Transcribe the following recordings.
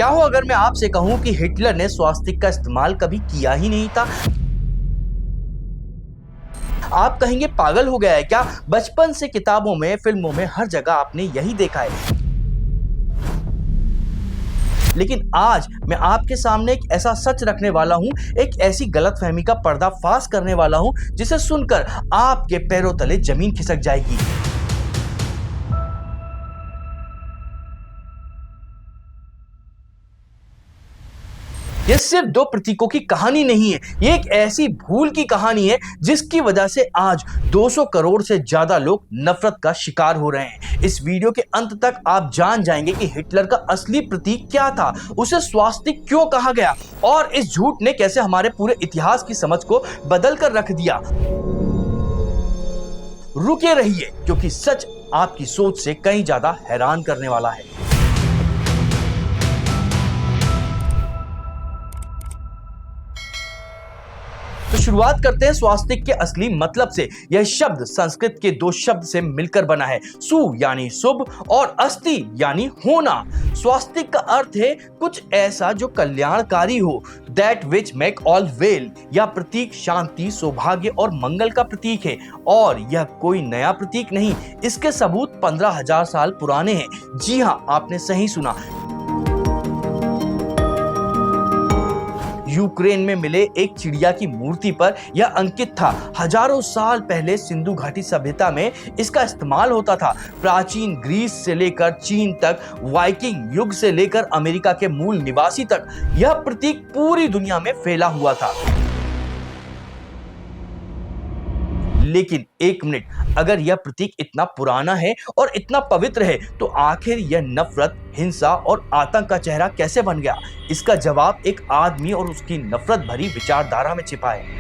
क्या हो अगर मैं आपसे कहूं कि हिटलर ने स्वास्तिक का इस्तेमाल कभी किया ही नहीं था? आप कहेंगे पागल हो गया है क्या? बचपन से किताबों में, फिल्मों में, हर जगह आपने यही देखा है। लेकिन आज मैं आपके सामने एक ऐसा सच रखने वाला हूं, एक ऐसी गलतफहमी का पर्दाफाश करने वाला हूं जिसे सुनकर आपके पैरों तले जमीन खिसक जाएगी। यह सिर्फ दो प्रतीकों की कहानी नहीं है, यह एक ऐसी भूल की कहानी है जिसकी वजह से आज 200 करोड़ से ज्यादा लोग नफरत का शिकार हो रहे हैं। इस वीडियो के अंत तक आप जान जाएंगे कि हिटलर का असली प्रतीक क्या था, उसे स्वास्तिक क्यों कहा गया और इस झूठ ने कैसे हमारे पूरे इतिहास की समझ को बदल कर रख दिया। रुके रहिए, क्योंकि सच आपकी सोच से कहीं ज्यादा हैरान करने वाला है। तो शुरुआत करते हैं स्वास्तिक के असली मतलब से। यह शब्द संस्कृत के दो शब्द से मिलकर बना है, सु यानी शुभ और अस्ति यानी होना। स्वास्तिक का अर्थ है कुछ ऐसा जो कल्याणकारी हो, that which make all well. यह प्रतीक शांति, सौभाग्य और मंगल का प्रतीक है और यह कोई नया प्रतीक नहीं, इसके सबूत 15,000 साल पुराने हैं। जी हाँ, आपने सही सुना। यूक्रेन में मिले एक चिड़िया की मूर्ति पर यह अंकित था। हजारों साल पहले सिंधु घाटी सभ्यता में इसका इस्तेमाल होता था। प्राचीन ग्रीस से लेकर चीन तक, वाइकिंग युग से लेकर अमेरिका के मूल निवासी तक यह प्रतीक पूरी दुनिया में फैला हुआ था। लेकिन एक मिनट, अगर यह प्रतीक इतना पुराना है और इतना पवित्र है तो आखिर यह नफरत, हिंसा और आतंक का चेहरा कैसे बन गया? इसका जवाब एक आदमी और उसकी नफरत भरी विचारधारा में छिपा है।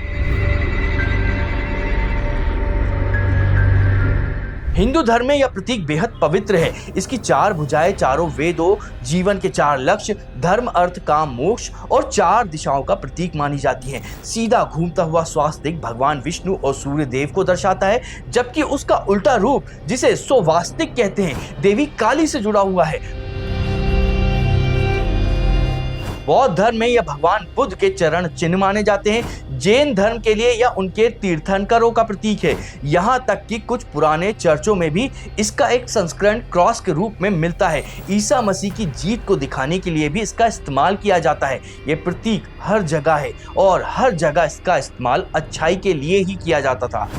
हिंदू धर्म में यह प्रतीक बेहद पवित्र है। इसकी 4 भुजाएं, चारों वेदों, जीवन के 4 लक्ष्य, धर्म, अर्थ, काम, मोक्ष और 4 दिशाओं का प्रतीक मानी जाती हैं। सीधा घूमता हुआ स्वास्तिक भगवान विष्णु और सूर्य देव को दर्शाता है, जबकि उसका उल्टा रूप, जिसे सोवास्तिक कहते हैं, देवी काली से जुड़ा हुआ है। बौद्ध धर्म में यह भगवान बुद्ध के चरण चिन्ह माने जाते हैं। जैन धर्म के लिए यह उनके तीर्थंकरों का प्रतीक है। यहाँ तक कि कुछ पुराने चर्चों में भी इसका एक संस्करण क्रॉस के रूप में मिलता है। ईसा मसीह की जीत को दिखाने के लिए भी इसका इस्तेमाल किया जाता है। यह प्रतीक हर जगह है और हर जगह इसका इस्तेमाल अच्छाई के लिए ही किया जाता था।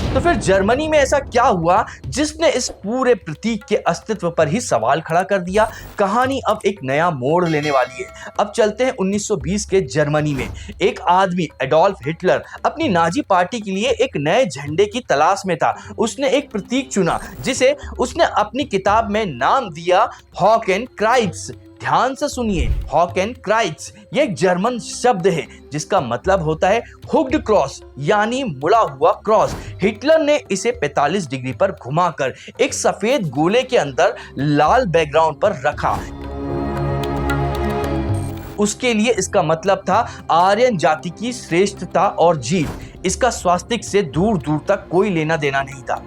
तो फिर जर्मनी में ऐसा क्या हुआ जिसने इस पूरे प्रतीक के अस्तित्व पर ही सवाल खड़ा कर दिया? कहानी अब एक नया मोड़ लेने वाली है। अब चलते हैं 1920 के जर्मनी में। एक आदमी, एडोल्फ हिटलर, अपनी नाजी पार्टी के लिए एक नए झंडे की तलाश में था। उसने एक प्रतीक चुना जिसे उसने अपनी किताब में नाम दिया हॉकेनक्राइट्स। ध्यान से सुनिए, हॉकेनक्राइट्स ये एक जर्मन शब्द है जिसका मतलब होता है हुक्ड क्रॉस यानी मुड़ा हुआ क्रॉस। हिटलर ने इसे 45 डिग्री पर घुमाकर एक सफेद गोले के अंदर लाल बैकग्राउंड पर रखा। उसके लिए इसका मतलब था आर्यन जाति की श्रेष्ठता और जीत। इसका स्वास्तिक से दूर दूर तक कोई लेना देना नहीं था।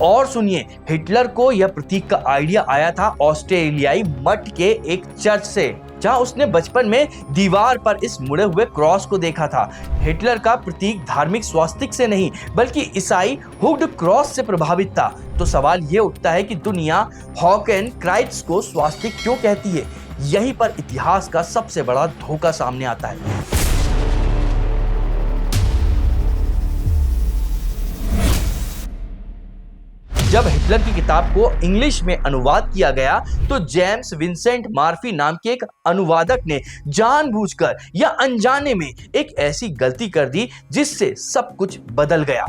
और सुनिए, हिटलर को यह प्रतीक का आइडिया आया था ऑस्ट्रेलियाई मठ के एक चर्च से, जहां उसने बचपन में दीवार पर इस मुड़े हुए क्रॉस को देखा था। हिटलर का प्रतीक धार्मिक स्वास्तिक से नहीं बल्कि ईसाई हुक्ड क्रॉस से प्रभावित था। तो सवाल यह उठता है कि दुनिया हॉकेनक्राइट्स को स्वास्तिक क्यों कहती है? यहीं पर इतिहास का सबसे बड़ा धोखा सामने आता है। जब हिटलर की किताब को इंग्लिश में अनुवाद किया गया तो जेम्स विंसेंट मार्फी नाम के एक अनुवादक ने जानबूझकर या अनजाने में एक ऐसी गलती कर दी जिससे सब कुछ बदल गया।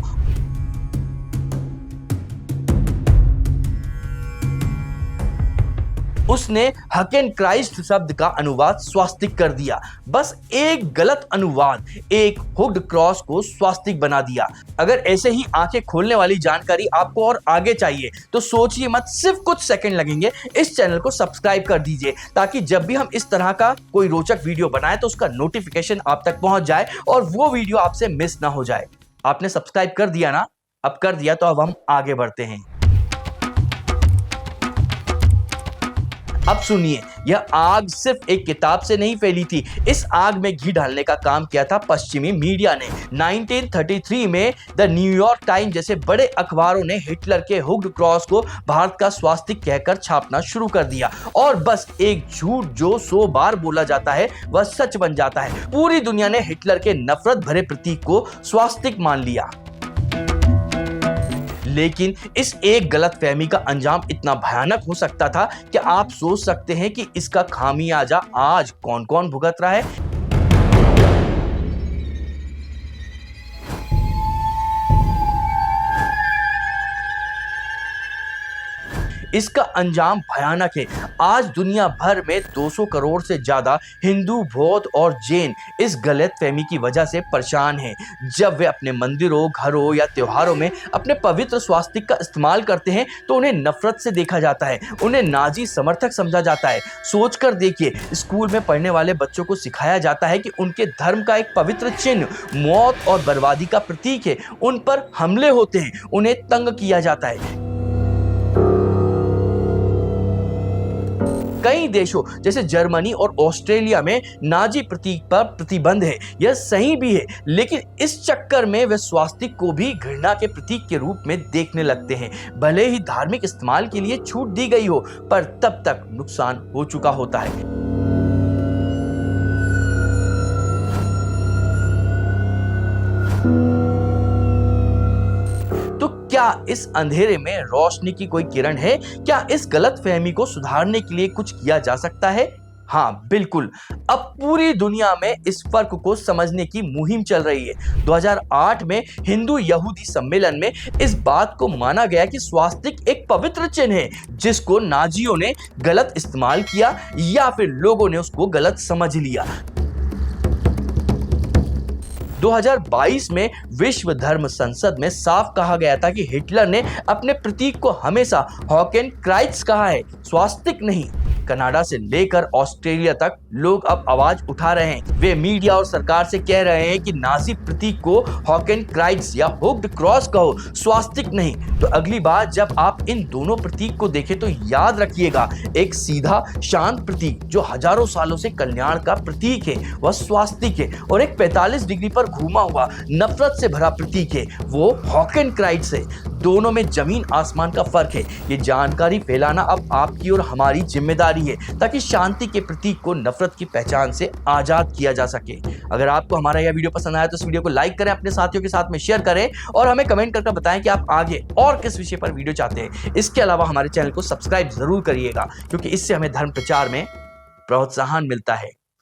उसने हॉकेनक्राइस्ट शब्द का अनुवाद स्वास्तिक कर दिया। बस एक गलत अनुवाद एक हुक्ड क्रॉस को स्वास्तिक बना दिया। अगर ऐसे ही आंखें खोलने वाली जानकारी आपको और आगे चाहिए तो सोचिए मत, सिर्फ कुछ सेकंड लगेंगे। इस चैनल को सब्सक्राइब कर दीजिए ताकि जब भी हम इस तरह का कोई रोचक वीडियो बनाए तो उसका नोटिफिकेशन आप तक पहुंच जाए और वो वीडियो आपसे मिस ना हो जाए। आपने सब्सक्राइब कर दिया ना? अब कर दिया तो अब हम आगे बढ़ते हैं। अब सुनिए, यह आग सिर्फ एक किताब से नहीं फैली थी। इस आग में घी डालने का काम किया था पश्चिमी मीडिया ने। 1933 में द न्यूयॉर्क टाइम जैसे बड़े अखबारों ने हिटलर के हुक्ड क्रॉस को भारत का स्वास्तिक कहकर छापना शुरू कर दिया और बस एक झूठ जो 100 बार बोला जाता है वह सच बन जाता है। पूरी दुनिया ने हिटलर के नफरत भरे प्रतीक को स्वास्तिक मान लिया। लेकिन इस एक गलतफहमी का अंजाम इतना भयानक हो सकता था कि आप सोच सकते हैं कि इसका खामियाजा आज कौन कौन भुगत रहा है। इसका अंजाम भयानक है। आज दुनिया भर में 200 करोड़ से ज्यादा हिंदू, बौद्ध और जैन इस गलतफहमी की वजह से परेशान हैं। जब वे अपने मंदिरों, घरों या त्योहारों में अपने पवित्र स्वास्तिक का इस्तेमाल करते हैं तो उन्हें नफरत से देखा जाता है, उन्हें नाजी समर्थक समझा जाता है। सोचकर देखिए, स्कूल में पढ़ने वाले बच्चों को सिखाया जाता है कि उनके धर्म का एक पवित्र चिन्ह मौत और बर्बादी का प्रतीक है। उन पर हमले होते हैं, उन्हें तंग किया जाता है। कई देशों जैसे जर्मनी और ऑस्ट्रेलिया में नाजी प्रतीक पर प्रतिबंध है। यह सही भी है, लेकिन इस चक्कर में वे स्वास्तिक को भी घृणा के प्रतीक के रूप में देखने लगते हैं। भले ही धार्मिक इस्तेमाल के लिए छूट दी गई हो, पर तब तक नुकसान हो चुका होता है। तो क्या इस अंधेरे में रोशनी की कोई किरण है? क्या इस गलतफहमी को सुधारने के लिए कुछ किया जा सकता है? हाँ, बिल्कुल। अब पूरी दुनिया में इस फर्क को समझने की मुहिम चल रही है। 2008 में हिंदू यहूदी सम्मेलन में इस बात को माना गया कि स्वास्तिक एक पवित्र चिन्ह है जिसको नाजियों ने गलत इस्तेमाल किया या फिर लोगों ने उसको गलत समझ लिया। 2022 में विश्व धर्म संसद में साफ कहा गया था कि हिटलर ने अपने प्रतीक को हमेशा हॉकेनक्राइट्स कहा है, स्वास्तिक नहीं। कनाडा से लेकर ऑस्ट्रेलिया तक लोग अब आवाज उठा रहे हैं। वे मीडिया और सरकार से कह रहे हैं कि नाजी प्रतीक को हॉकेनक्राइट्स या हुक्ड क्रॉस कहो, स्वास्तिक नहीं। तो अगली बार जब आप इन दोनों प्रतीक को देखें तो याद रखिएगा, एक सीधा शांत प्रतीक जो हजारों सालों से कल्याण का प्रतीक है वह स्वास्तिक है, और एक 45 डिग्री पर घूमा हुआ नफरत से भरा प्रतीक है वो हॉकेनक्राइट्स है। दोनों में जमीन आसमान का फर्क है। ये जानकारी फैलाना अब आपकी और हमारी जिम्मेदारी है ताकि शांति के प्रतीक को नफरत की पहचान से आजाद किया जा सके। अगर आपको हमारा यह वीडियो पसंद आया तो इस वीडियो को लाइक करें, अपने साथियों के साथ में शेयर करें और हमें कमेंट करके बताएं कि आप आगे और किस विषय पर वीडियो चाहते हैं। इसके अलावा हमारे चैनल को सब्सक्राइब जरूर करिएगा क्योंकि इससे हमें धर्म प्रचार में प्रोत्साहन मिलता है।